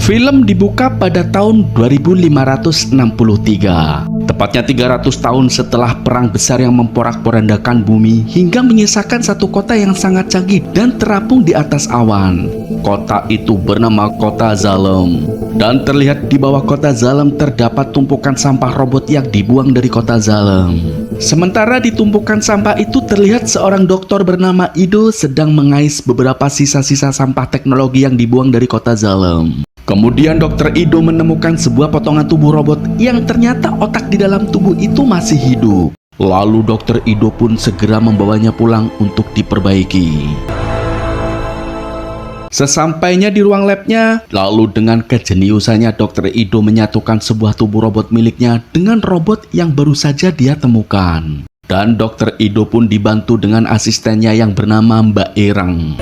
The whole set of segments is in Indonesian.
Film dibuka pada tahun 2563, tepatnya 300 tahun setelah perang besar yang memporak-porandakan bumi hingga menyisakan satu kota yang sangat canggih dan terapung di atas awan. Kota itu bernama Kota Zalem, dan terlihat di bawah Kota Zalem terdapat tumpukan sampah robot yang dibuang dari Kota Zalem. Sementara di tumpukan sampah itu terlihat seorang dokter bernama Ido sedang mengais beberapa sisa-sisa sampah teknologi yang dibuang dari Kota Zalem. Kemudian Dr. Ido menemukan sebuah potongan tubuh robot yang ternyata otak di dalam tubuh itu masih hidup. Lalu Dr. Ido pun segera membawanya pulang untuk diperbaiki. Sesampainya di ruang labnya, lalu dengan kejeniusannya Dr. Ido menyatukan sebuah tubuh robot miliknya dengan robot yang baru saja dia temukan. Dan Dr. Ido pun dibantu dengan asistennya yang bernama Mbak Ireng.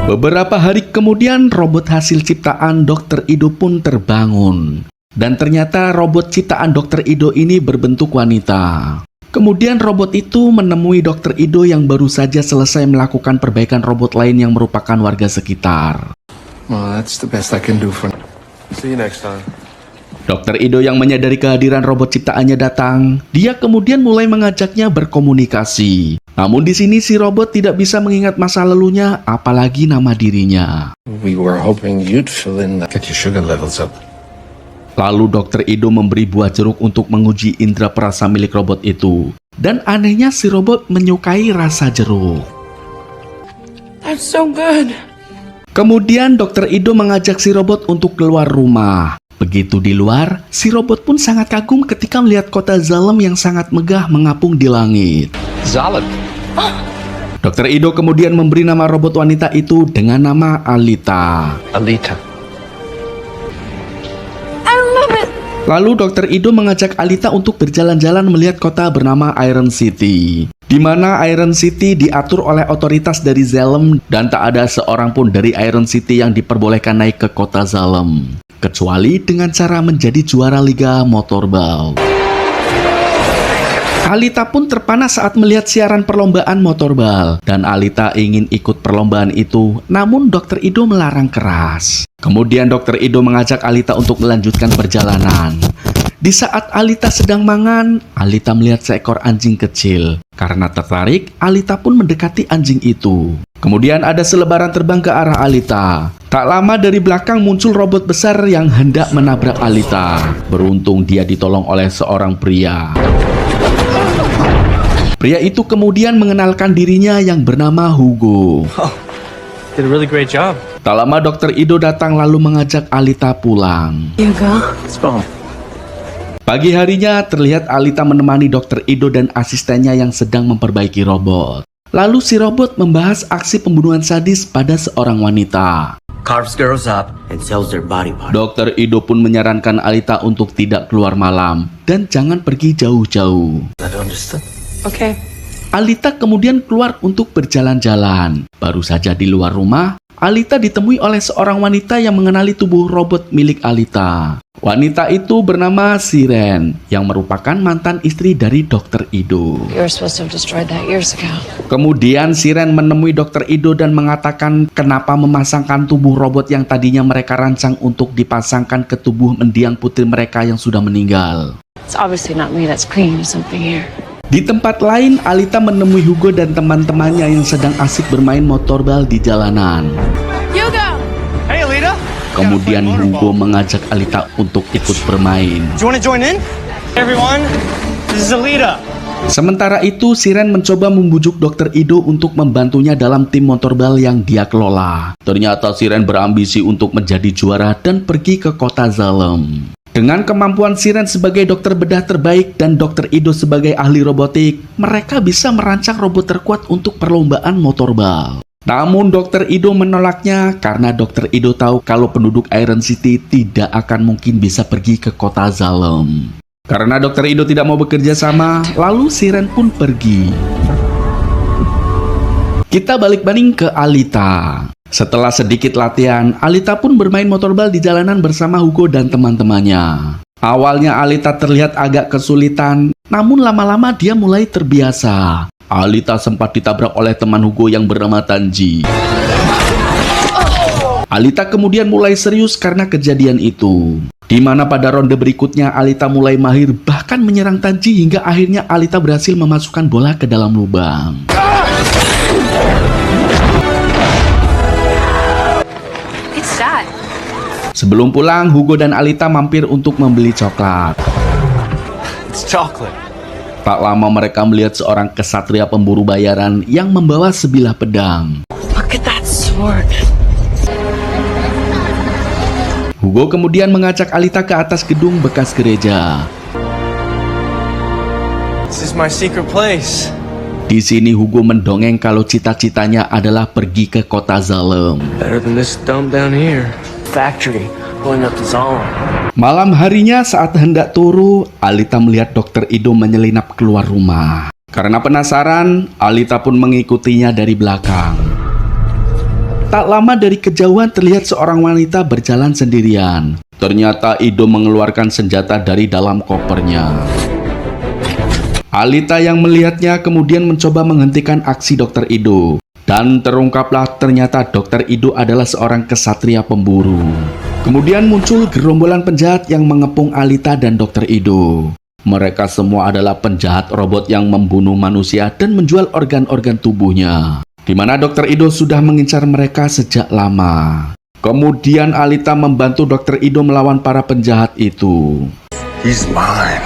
Beberapa hari kemudian robot hasil ciptaan Dr. Ido pun terbangun. Dan ternyata robot ciptaan Dr. Ido ini berbentuk wanita. Kemudian robot itu menemui Dr. Ido yang baru saja selesai melakukan perbaikan robot lain yang merupakan warga sekitar. Well, that's the best I can do for now. See you next time. Dr. Ido yang menyadari kehadiran robot ciptaannya datang, dia kemudian mulai mengajaknya berkomunikasi. Namun di sini si robot tidak bisa mengingat masa lalunya, apalagi nama dirinya. We were hoping you'd fill in get your sugar levels up. Lalu Dr. Ido memberi buah jeruk untuk menguji indera perasa milik robot itu. Dan anehnya si robot menyukai rasa jeruk. That's so good. Kemudian Dr. Ido mengajak si robot untuk keluar rumah. Begitu di luar, si robot pun sangat kagum ketika melihat kota Zalem yang sangat megah mengapung di langit. Zalem. Dr. Ido kemudian memberi nama robot wanita itu dengan nama Alita. Alita. I love it. Lalu Dr. Ido mengajak Alita untuk berjalan-jalan melihat kota bernama Iron City, di mana Iron City diatur oleh otoritas dari Zalem dan tak ada seorang pun dari Iron City yang diperbolehkan naik ke kota Zalem, kecuali dengan cara menjadi juara Liga Motorball. Alita pun terpana saat melihat siaran perlombaan motorball, dan Alita ingin ikut perlombaan itu, namun Dr. Ido melarang keras. Kemudian Dr. Ido mengajak Alita untuk melanjutkan perjalanan. Di saat Alita sedang mangan, Alita melihat seekor anjing kecil. Karena tertarik, Alita pun mendekati anjing itu. Kemudian ada selebaran terbang ke arah Alita. Tak lama dari belakang muncul robot besar yang hendak menabrak Alita. Beruntung dia ditolong oleh seorang pria. Pria itu kemudian mengenalkan dirinya yang bernama Hugo. Oh, did a really great job. Tak lama Dr. Ido datang lalu mengajak Alita pulang. Hugo. Let's go. Pagi harinya terlihat Alita menemani Dr. Ido dan asistennya yang sedang memperbaiki robot. Lalu si robot membahas aksi pembunuhan sadis pada seorang wanita. Carves girls up and sells their body parts. Dr. Ido pun menyarankan Alita untuk tidak keluar malam dan jangan pergi jauh-jauh. I don't understand. Okay. Alita kemudian keluar untuk berjalan-jalan. Baru saja di luar rumah, Alita ditemui oleh seorang wanita yang mengenali tubuh robot milik Alita. Wanita itu bernama Siren, yang merupakan mantan istri dari Dr. Ido. You were supposed to have destroyed that years ago. Kemudian Siren menemui Dr. Ido dan mengatakan kenapa memasangkan tubuh robot yang tadinya mereka rancang untuk dipasangkan ke tubuh mendiang putri mereka yang sudah meninggal. It's obviously not me that's cleaning something here. Di tempat lain, Alita menemui Hugo dan teman-temannya yang sedang asik bermain motorball di jalanan. Hugo! Hey, Alita. Kemudian Hugo mengajak Alita untuk ikut bermain. Do you want to join in? Hey, everyone, this is Alita. Sementara itu, Siren mencoba membujuk Dr. Ido untuk membantunya dalam tim motorball yang dia kelola. Ternyata Siren berambisi untuk menjadi juara dan pergi ke kota Zalem. Dengan kemampuan Siren sebagai dokter bedah terbaik dan Dr. Ido sebagai ahli robotik, mereka bisa merancang robot terkuat untuk perlombaan motorball. Namun Dr. Ido menolaknya karena Dr. Ido tahu kalau penduduk Iron City tidak akan mungkin bisa pergi ke kota Zalem. Karena Dr. Ido tidak mau bekerja sama, lalu Siren pun pergi. Kita balik banding ke Alita. Setelah sedikit latihan, Alita pun bermain motorball di jalanan bersama Hugo dan teman-temannya. Awalnya Alita terlihat agak kesulitan, namun lama-lama dia mulai terbiasa. Alita sempat ditabrak oleh teman Hugo yang bernama Tanji. Alita kemudian mulai serius karena kejadian itu, di mana pada ronde berikutnya Alita mulai mahir bahkan menyerang Tanji hingga akhirnya Alita berhasil memasukkan bola ke dalam lubang. It's sad. Sebelum pulang, Hugo dan Alita mampir untuk membeli coklat. It's chocolate. Tak lama mereka melihat seorang kesatria pemburu bayaran yang membawa sebilah pedang. Look at that sword. Hugo kemudian mengajak Alita ke atas gedung bekas gereja. This is my secret place. Di sini Hugo mendongeng kalau cita-citanya adalah pergi ke kota Zalem. Better than this dump down here. Factory going up to Zalem. Malam harinya saat hendak turu, Alita melihat Dr. Ido menyelinap keluar rumah. Karena penasaran, Alita pun mengikutinya dari belakang. Tak lama dari kejauhan terlihat seorang wanita berjalan sendirian. Ternyata Ido mengeluarkan senjata dari dalam kopernya. Alita yang melihatnya kemudian mencoba menghentikan aksi Dr. Ido. Dan terungkaplah ternyata Dr. Ido adalah seorang kesatria pemburu. Kemudian muncul gerombolan penjahat yang mengepung Alita dan Dr. Ido. Mereka semua adalah penjahat robot yang membunuh manusia dan menjual organ-organ tubuhnya, di mana Dr. Ido sudah mengincar mereka sejak lama. Kemudian Alita membantu Dr. Ido melawan para penjahat itu. He's mine.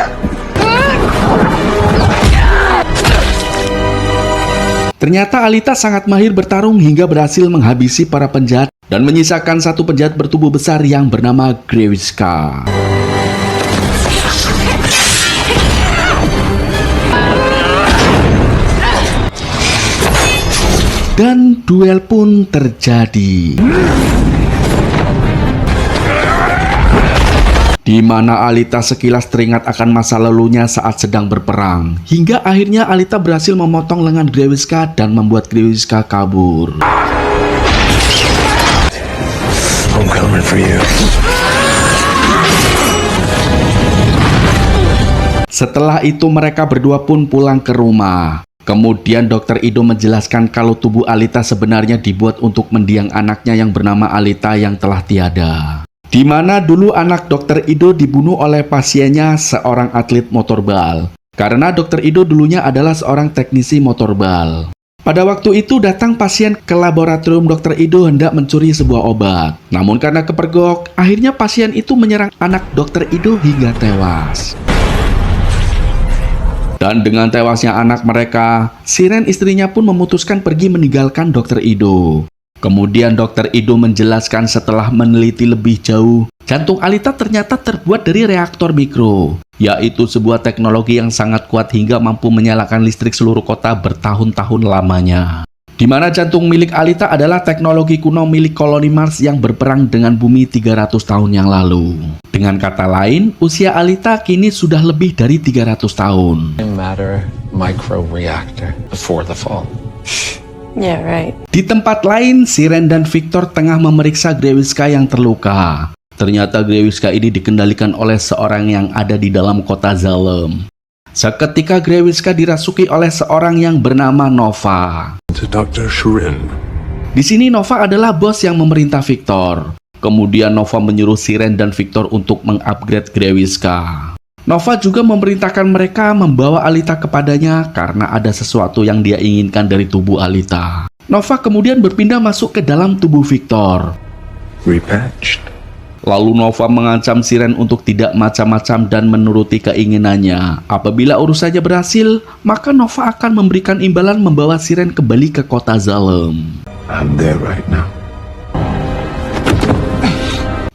Ternyata Alita sangat mahir bertarung hingga berhasil menghabisi para penjahat dan menyisakan satu penjahat bertubuh besar yang bernama Grewiska. Dan duel pun terjadi, di mana Alita sekilas teringat akan masa lalunya saat sedang berperang, hingga akhirnya Alita berhasil memotong lengan Grewiska dan membuat Grewiska kabur. I'm coming for you. Setelah itu mereka berdua pun pulang ke rumah. Kemudian Dr. Ido menjelaskan kalau tubuh Alita sebenarnya dibuat untuk mendiang anaknya yang bernama Alita yang telah tiada. Di mana dulu anak Dr. Ido dibunuh oleh pasiennya seorang atlet motorbal. Karena Dr. Ido dulunya adalah seorang teknisi motorbal. Pada waktu itu datang pasien ke laboratorium Dr. Ido hendak mencuri sebuah obat. Namun karena kepergok, akhirnya pasien itu menyerang anak Dr. Ido hingga tewas. Dan dengan tewasnya anak mereka, Siren istrinya pun memutuskan pergi meninggalkan Dr. Ido. Kemudian Dr. Ido menjelaskan setelah meneliti lebih jauh, jantung Alita ternyata terbuat dari reaktor mikro, yaitu sebuah teknologi yang sangat kuat hingga mampu menyalakan listrik seluruh kota bertahun-tahun lamanya. Di mana jantung milik Alita adalah teknologi kuno milik koloni Mars yang berperang dengan bumi 300 tahun yang lalu. Dengan kata lain, usia Alita kini sudah lebih dari 300 tahun. Matter microreactor before the fall. Yeah, right. Di tempat lain, Siren dan Victor tengah memeriksa Grewiska yang terluka. Ternyata Grewiska ini dikendalikan oleh seorang yang ada di dalam kota Zalem. Seketika Grewiska dirasuki oleh seorang yang bernama Nova. To Dr. Shirin. Di sini Nova adalah bos yang memerintah Victor. Kemudian Nova menyuruh Siren dan Victor untuk mengupgrade Grewiska. Nova juga memerintahkan mereka membawa Alita kepadanya karena ada sesuatu yang dia inginkan dari tubuh Alita. Nova kemudian berpindah masuk ke dalam tubuh Victor. Repatched. Lalu Nova mengancam Siren untuk tidak macam-macam dan menuruti keinginannya. Apabila urusannya berhasil, maka Nova akan memberikan imbalan membawa Siren kembali ke kota Zalem. I'm there right now.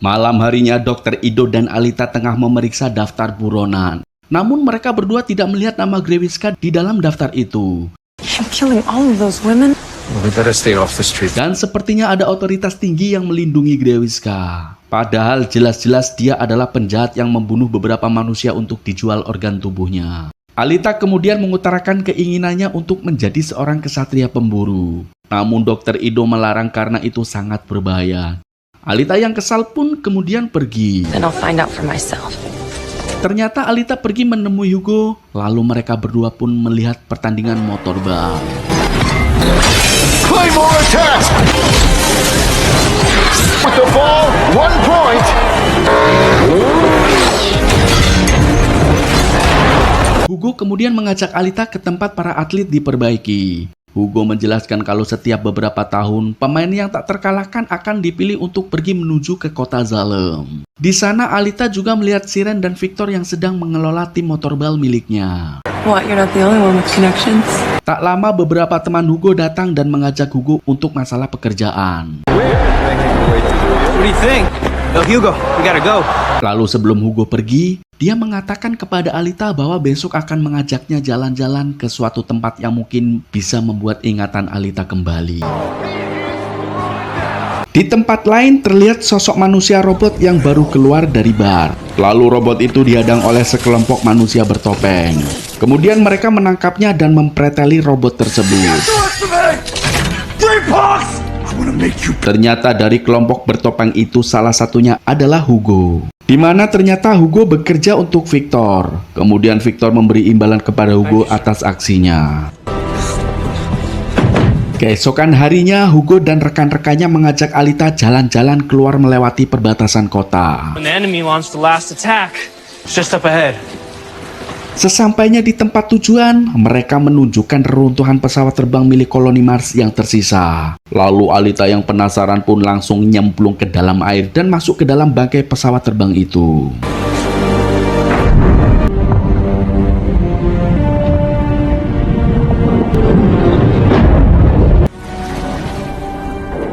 Malam harinya Dr. Ido dan Alita tengah memeriksa daftar buronan. Namun mereka berdua tidak melihat nama Grewiska di dalam daftar itu. I'm killing all of those women. We better stay off the street. Dan sepertinya ada otoritas tinggi yang melindungi Grewiska. Padahal jelas-jelas dia adalah penjahat yang membunuh beberapa manusia untuk dijual organ tubuhnya. Alita kemudian mengutarakan keinginannya untuk menjadi seorang kesatria pemburu. Namun Dr. Ido melarang karena itu sangat berbahaya. Alita yang kesal pun kemudian pergi. Then I'll find out for myself. Ternyata Alita pergi menemui Hugo, lalu mereka berdua pun melihat pertandingan motorbal. Claymore attack! With the ball, 1 point! Hugo kemudian mengajak Alita ke tempat para atlet diperbaiki. Hugo menjelaskan kalau setiap beberapa tahun, pemain yang tak terkalahkan akan dipilih untuk pergi menuju ke kota Salem. Di sana Alita juga melihat Siren dan Victor yang sedang mengelola tim motorbal miliknya. What, you're not the only one with connections? Tak lama beberapa teman Hugo datang dan mengajak Hugo untuk masalah pekerjaan. What do you think? Oh, Hugo, we gotta go. Lalu sebelum Hugo pergi, dia mengatakan kepada Alita bahwa besok akan mengajaknya jalan-jalan ke suatu tempat yang mungkin bisa membuat ingatan Alita kembali. Di tempat lain terlihat sosok manusia robot yang baru keluar dari bar. Lalu robot itu dihadang oleh sekelompok manusia bertopeng. Kemudian mereka menangkapnya dan mempreteli robot tersebut. Ternyata dari kelompok bertopeng itu salah satunya adalah Hugo. Di mana ternyata Hugo bekerja untuk Victor. Kemudian Victor memberi imbalan kepada Hugo atas aksinya. Keesokan harinya, Hugo dan rekan-rekannya mengajak Alita jalan-jalan keluar melewati perbatasan kota. When the enemy launched the last attack, it's just up ahead. Sesampainya di tempat tujuan, mereka menunjukkan reruntuhan pesawat terbang milik koloni Mars yang tersisa. Lalu Alita yang penasaran pun langsung nyemplung ke dalam air dan masuk ke dalam bangkai pesawat terbang itu.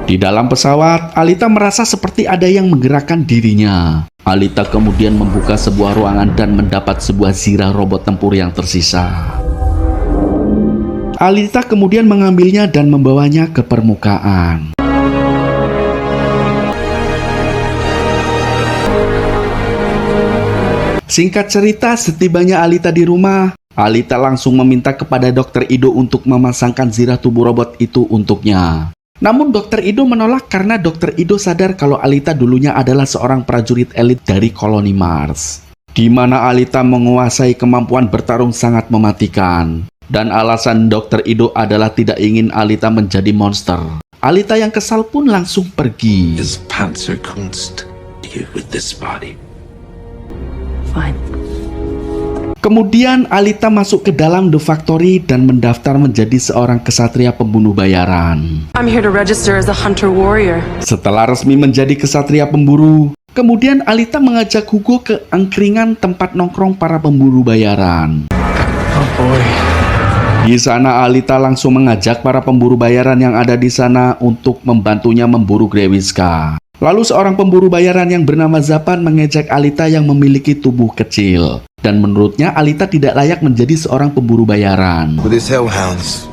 Di dalam pesawat, Alita merasa seperti ada yang menggerakkan dirinya. Alita kemudian membuka sebuah ruangan dan mendapat sebuah zirah robot tempur yang tersisa. Alita kemudian mengambilnya dan membawanya ke permukaan. Singkat cerita, setibanya Alita di rumah, Alita langsung meminta kepada Dr. Ido untuk memasangkan zirah tubuh robot itu untuknya. Namun Dr. Ido menolak karena Dr. Ido sadar kalau Alita dulunya adalah seorang prajurit elit dari koloni Mars. Di mana Alita menguasai kemampuan bertarung sangat mematikan. Dan alasan Dr. Ido adalah tidak ingin Alita menjadi monster. Alita yang kesal pun langsung pergi. His Panzerkunst with this body. Fine. Kemudian Alita masuk ke dalam The Factory dan mendaftar menjadi seorang kesatria pembunuh bayaran. I'm here to register as a hunter warrior. Setelah resmi menjadi kesatria pemburu, kemudian Alita mengajak Hugo ke angkringan tempat nongkrong para pemburu bayaran. Oh boy. Di sana Alita langsung mengajak para pemburu bayaran yang ada di sana untuk membantunya memburu Grewiska. Lalu seorang pemburu bayaran yang bernama Zapan mengejek Alita yang memiliki tubuh kecil. Dan menurutnya Alita tidak layak menjadi seorang pemburu bayaran. With his hellhounds.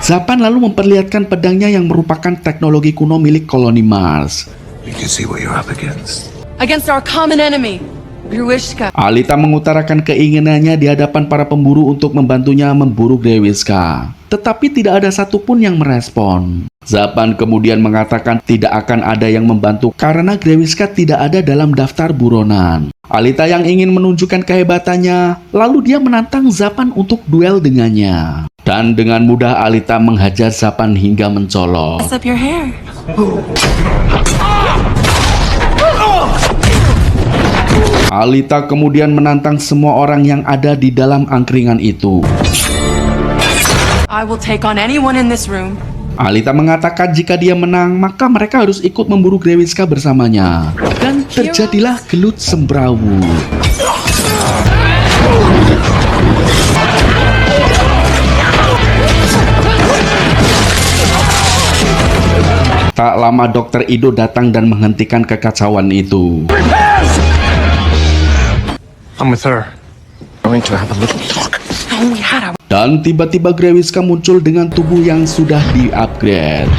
Zapan lalu memperlihatkan pedangnya yang merupakan teknologi kuno milik koloni Mars. You can see what you're up against. Against our common enemy, Gruishka. Alita mengutarakan keinginannya di hadapan para pemburu untuk membantunya memburu Grewiska. Tetapi tidak ada satupun yang merespon. Zapan kemudian mengatakan tidak akan ada yang membantu karena Grewiska tidak ada dalam daftar buronan. Alita yang ingin menunjukkan kehebatannya, lalu dia menantang Zapan untuk duel dengannya. Dan dengan mudah Alita menghajar Zapan hingga mencolok. Mess up your hair. Alita kemudian menantang semua orang yang ada di dalam angkringan itu. I will take on anyone in this room. Alita mengatakan jika dia menang, maka mereka harus ikut memburu Grewiska bersamanya. Dan terjadilah gelut sembrawu. Tak lama Dr. Ido datang dan menghentikan kekacauan itu. I'm with her. Going to have a little talk. Oh, we had a... Dan tiba-tiba Grewiska muncul dengan tubuh yang sudah di-upgrade.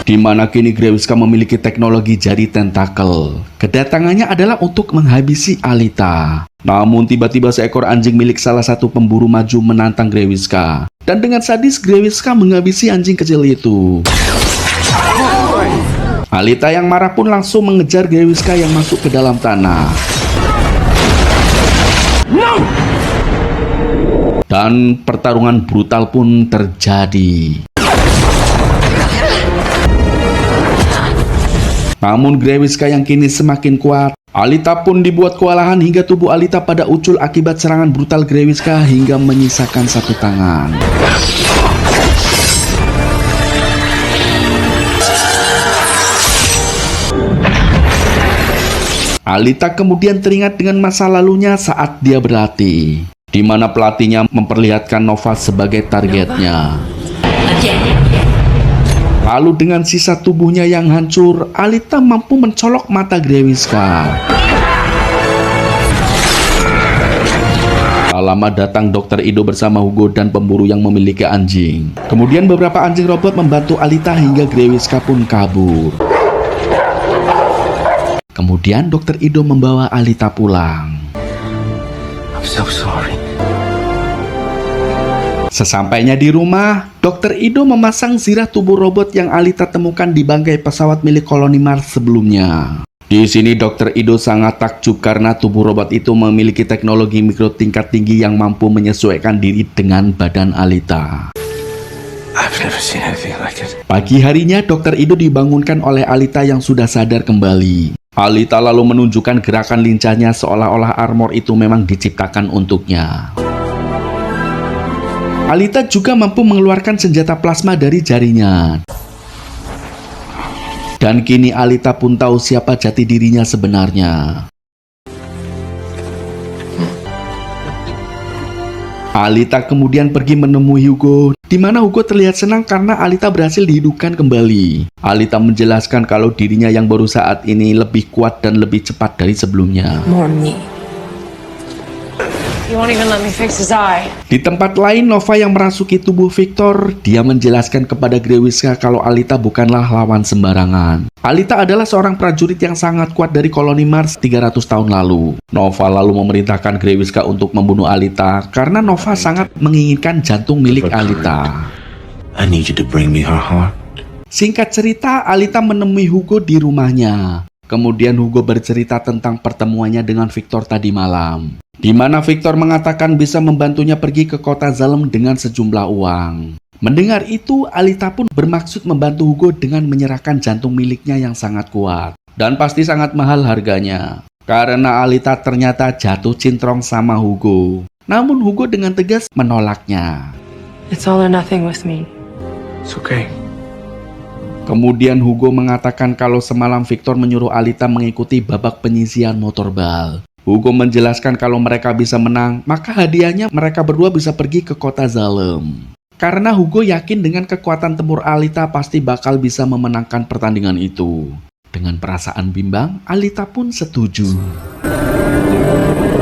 Di mana kini Grewiska memiliki teknologi jari tentakel. Kedatangannya adalah untuk menghabisi Alita. Namun tiba-tiba seekor anjing milik salah satu pemburu maju menantang Grewiska. Dan dengan sadis Grewiska menghabisi anjing kecil itu. Alita yang marah pun langsung mengejar Grewiska yang masuk ke dalam tanah. Dan pertarungan brutal pun terjadi. Namun Grewiska yang kini semakin kuat, Alita pun dibuat kewalahan hingga tubuh Alita pada ucul akibat serangan brutal Grewiska hingga menyisakan satu tangan. Alita kemudian teringat dengan masa lalunya saat dia berlatih, di mana pelatihnya memperlihatkan Nova sebagai targetnya. Lalu dengan sisa tubuhnya yang hancur, Alita mampu mencolok mata Grewiska. Tak lama datang Dr. Ido bersama Hugo dan pemburu yang memiliki anjing. Kemudian beberapa anjing robot membantu Alita hingga Grewiska pun kabur. Kemudian Dr. Ido membawa Alita pulang. I'm so sorry. Sesampainya di rumah, Dr. Ido memasang zirah tubuh robot yang Alita temukan di bangkai pesawat milik koloni Mars sebelumnya. Di sini Dr. Ido sangat takjub karena tubuh robot itu memiliki teknologi mikro tingkat tinggi yang mampu menyesuaikan diri dengan badan Alita. I've never seen anything like it. Pagi harinya Dr. Ido dibangunkan oleh Alita yang sudah sadar kembali. Alita lalu menunjukkan gerakan lincahnya seolah-olah armor itu memang diciptakan untuknya. Alita juga mampu mengeluarkan senjata plasma dari jarinya. Dan kini Alita pun tahu siapa jati dirinya sebenarnya. Alita kemudian pergi menemui Hugo, di mana Hugo terlihat senang karena Alita berhasil dihidupkan kembali. Alita menjelaskan kalau dirinya yang baru saat ini lebih kuat dan lebih cepat dari sebelumnya. More me. You won't even let me fix his eye. Di tempat lain, Nova yang merasuki tubuh Victor, dia menjelaskan kepada Grewiska kalau Alita bukanlah lawan sembarangan. Alita adalah seorang prajurit yang sangat kuat dari koloni Mars 300 tahun lalu. Nova lalu memerintahkan Grewiska untuk membunuh Alita karena Nova sangat menginginkan jantung milik Alita. I need you to bring me her heart. Singkat cerita, Alita menemui Hugo di rumahnya. Kemudian Hugo bercerita tentang pertemuannya dengan Victor tadi malam, di mana Victor mengatakan bisa membantunya pergi ke kota Zalem dengan sejumlah uang. Mendengar itu, Alita pun bermaksud membantu Hugo dengan menyerahkan jantung miliknya yang sangat kuat. Dan pasti sangat mahal harganya, karena Alita ternyata jatuh cintrong sama Hugo. Namun Hugo dengan tegas menolaknya. It's all or nothing with me. It's okay. Kemudian Hugo mengatakan kalau semalam Victor menyuruh Alita mengikuti babak penyisian motorball. Hugo menjelaskan kalau mereka bisa menang, maka hadiahnya mereka berdua bisa pergi ke kota Zalem. Karena Hugo yakin dengan kekuatan tempur Alita pasti bakal bisa memenangkan pertandingan itu. Dengan perasaan bimbang, Alita pun setuju.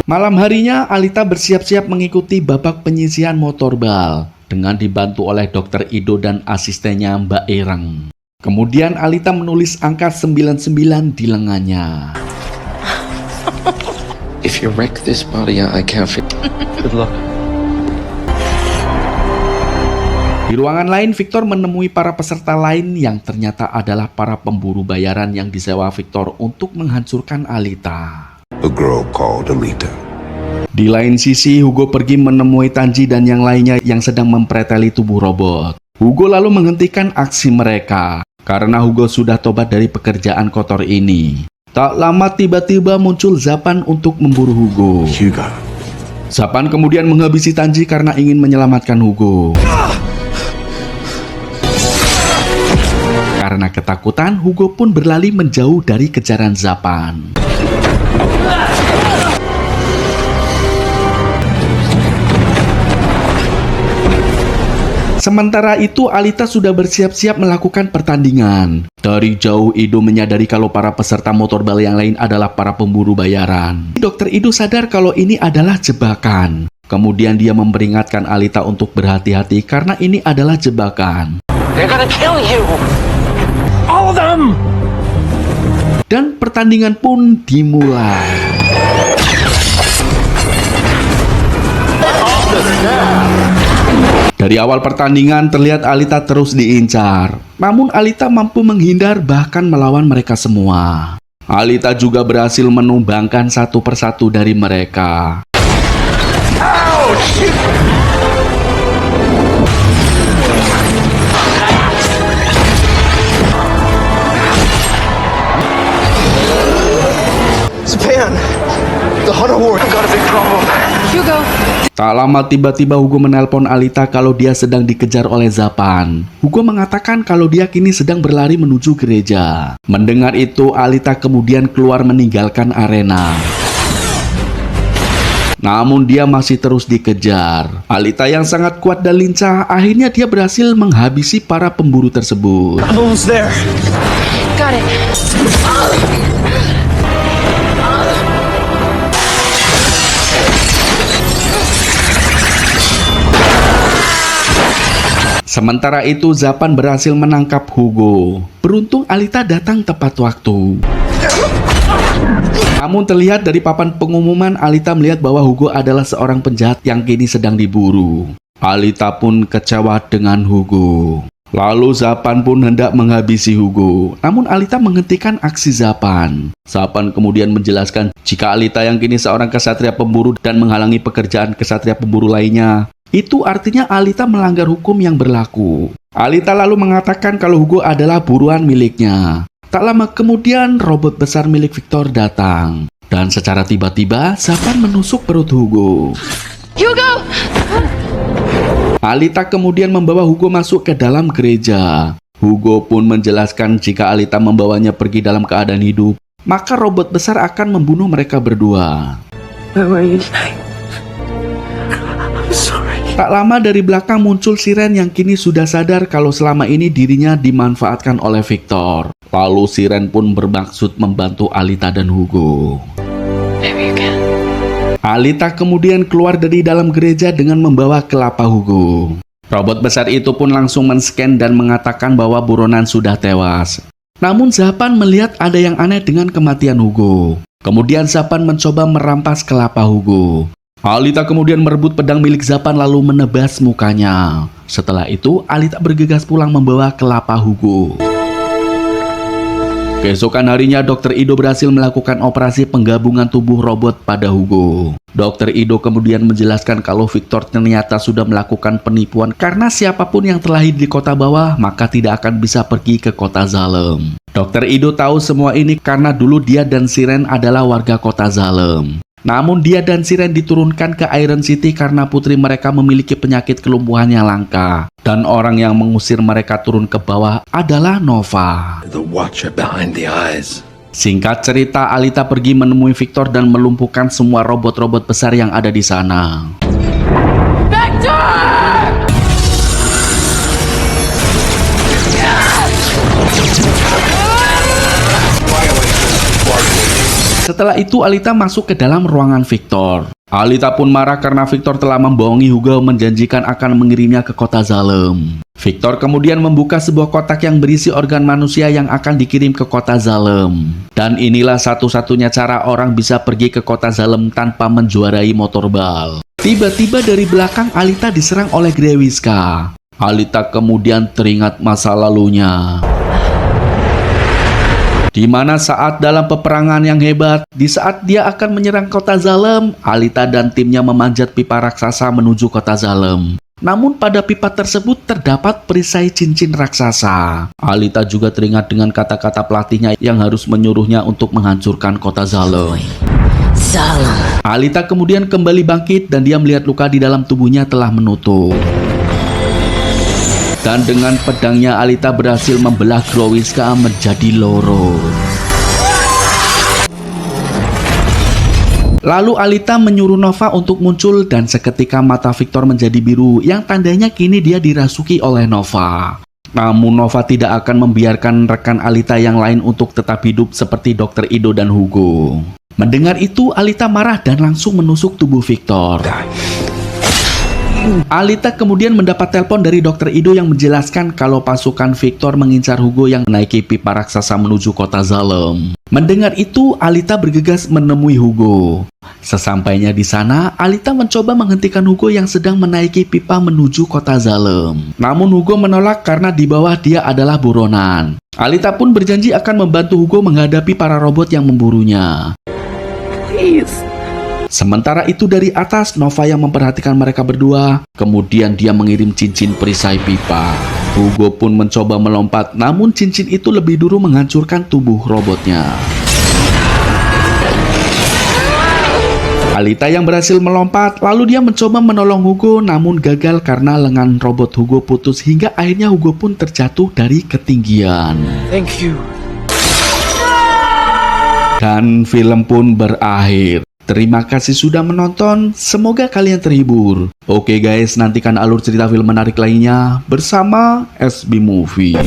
Malam harinya, Alita bersiap-siap mengikuti babak penyisian motorball dengan dibantu oleh Dr. Ido dan asistennya Mbak Ireng. Kemudian Alita menulis angka 99 di lengannya. If you wreck this body, I can't fit. Good luck. Di ruangan lain, Victor menemui para peserta lain yang ternyata adalah para pemburu bayaran yang disewa Victor untuk menghancurkan Alita. A girl called Alita. Di lain sisi, Hugo pergi menemui Tanji dan yang lainnya yang sedang mempreteli tubuh robot. Hugo lalu menghentikan aksi mereka, karena Hugo sudah tobat dari pekerjaan kotor ini. Tak lama tiba-tiba muncul Zapan untuk memburu Hugo. Hugo. Zapan kemudian menghabisi Tanji karena ingin menyelamatkan Hugo. Karena ketakutan, Hugo pun berlari menjauh dari kejaran Zapan. Sementara itu, Alita sudah bersiap-siap melakukan pertandingan. Dari jauh, Ido menyadari kalau para peserta motorball yang lain adalah para pemburu bayaran. Dr. Ido sadar kalau ini adalah jebakan. Kemudian dia memperingatkan Alita untuk berhati-hati karena ini adalah jebakan. They're gonna kill you! All of them! Dan pertandingan pun dimulai. Dari awal pertandingan terlihat Alita terus diincar. Namun Alita mampu menghindar bahkan melawan mereka semua. Alita juga berhasil menumbangkan satu persatu dari mereka. Japan! The Hunter War! I've got a big problem. Hugo! Tak lama tiba-tiba Hugo menelpon Alita kalau dia sedang dikejar oleh Zapan. Hugo mengatakan kalau dia kini sedang berlari menuju gereja. Mendengar itu, Alita kemudian keluar meninggalkan arena. Namun dia masih terus dikejar. Alita yang sangat kuat dan lincah, akhirnya dia berhasil menghabisi para pemburu tersebut. I'm almost there. Got it. Sementara itu, Zapan berhasil menangkap Hugo. Beruntung Alita datang tepat waktu. Namun terlihat dari papan pengumuman, Alita melihat bahwa Hugo adalah seorang penjahat yang kini sedang diburu. Alita pun kecewa dengan Hugo. Lalu Zapan pun hendak menghabisi Hugo. Namun Alita menghentikan aksi Zapan. Zapan kemudian menjelaskan jika Alita yang kini seorang kesatria pemburu dan menghalangi pekerjaan kesatria pemburu lainnya, itu artinya Alita melanggar hukum yang berlaku. Alita lalu mengatakan kalau Hugo adalah buruan miliknya. Tak lama kemudian robot besar milik Victor datang. Dan secara tiba-tiba Zapan menusuk perut Hugo. Hugo! Alita kemudian membawa Hugo masuk ke dalam gereja. Hugo pun menjelaskan jika Alita membawanya pergi dalam keadaan hidup, maka robot besar akan membunuh mereka berdua. Where were you tonight? I'm sorry. Tak lama dari belakang muncul Siren yang kini sudah sadar kalau selama ini dirinya dimanfaatkan oleh Victor. Lalu Siren pun bermaksud membantu Alita dan Hugo. Maybe you can. Alita kemudian keluar dari dalam gereja dengan membawa kelapa Hugo. Robot besar itu pun langsung men-scan dan mengatakan bahwa buronan sudah tewas. Namun Zapan melihat ada yang aneh dengan kematian Hugo. Kemudian Zapan mencoba merampas kelapa Hugo. Alita kemudian merebut pedang milik Zapan lalu menebas mukanya. Setelah itu, Alita bergegas pulang membawa kelapa Hugo. Keesokan harinya, Dr. Ido berhasil melakukan operasi penggabungan tubuh robot pada Hugo. Dr. Ido kemudian menjelaskan kalau Victor ternyata sudah melakukan penipuan karena siapapun yang terlahir di kota bawah maka tidak akan bisa pergi ke kota Zalem. Dr. Ido tahu semua ini karena dulu dia dan Siren adalah warga kota Zalem. Namun dia dan Siren diturunkan ke Iron City karena putri mereka memiliki penyakit kelumpuhan yang langka. Dan orang yang mengusir mereka turun ke bawah adalah Nova. The Watcher behind the eyes. Singkat cerita, Alita pergi menemui Victor dan melumpuhkan semua robot-robot besar yang ada di sana. Setelah itu Alita masuk ke dalam ruangan Victor. Alita pun marah karena Victor telah membohongi Hugo menjanjikan akan mengirimnya ke kota Zalem. Victor kemudian membuka sebuah kotak yang berisi organ manusia yang akan dikirim ke kota Zalem. Dan inilah satu-satunya cara orang bisa pergi ke kota Zalem tanpa menjuarai motorball. Tiba-tiba dari belakang Alita diserang oleh Grewiska. Alita kemudian teringat masa lalunya. Di mana saat dalam peperangan yang hebat, di saat dia akan menyerang kota Zalem, Alita dan timnya memanjat pipa raksasa menuju kota Zalem. Namun pada pipa tersebut terdapat perisai cincin raksasa. Alita juga teringat dengan kata-kata pelatihnya yang harus menyuruhnya untuk menghancurkan kota Zalem. Alita kemudian kembali bangkit dan dia melihat luka di dalam tubuhnya telah menutup. Dan dengan pedangnya Alita berhasil membelah Grewiska menjadi loro. Lalu Alita menyuruh Nova untuk muncul dan seketika mata Victor menjadi biru yang tandanya kini dia dirasuki oleh Nova. Namun Nova tidak akan membiarkan rekan Alita yang lain untuk tetap hidup seperti Dr. Ido dan Hugo. Mendengar itu Alita marah dan langsung menusuk tubuh Victor. Alita kemudian mendapat telepon dari Dr. Ido yang menjelaskan kalau pasukan Victor mengincar Hugo yang menaiki pipa raksasa menuju kota Zalem. Mendengar itu, Alita bergegas menemui Hugo. Sesampainya di sana, Alita mencoba menghentikan Hugo yang sedang menaiki pipa menuju kota Zalem. Namun Hugo menolak karena di bawah dia adalah buronan. Alita pun berjanji akan membantu Hugo menghadapi para robot yang memburunya. Sementara itu dari atas, Nova yang memperhatikan mereka berdua. Kemudian dia mengirim cincin perisai pipa. Hugo pun mencoba melompat, namun cincin itu lebih dulu menghancurkan tubuh robotnya. Alita yang berhasil melompat, lalu dia mencoba menolong Hugo, namun gagal karena lengan robot Hugo putus hingga akhirnya Hugo pun terjatuh dari ketinggian. Thank you. Dan film pun berakhir. Terima kasih sudah menonton, semoga kalian terhibur. Oke guys, nantikan alur cerita film menarik lainnya bersama SB Movie.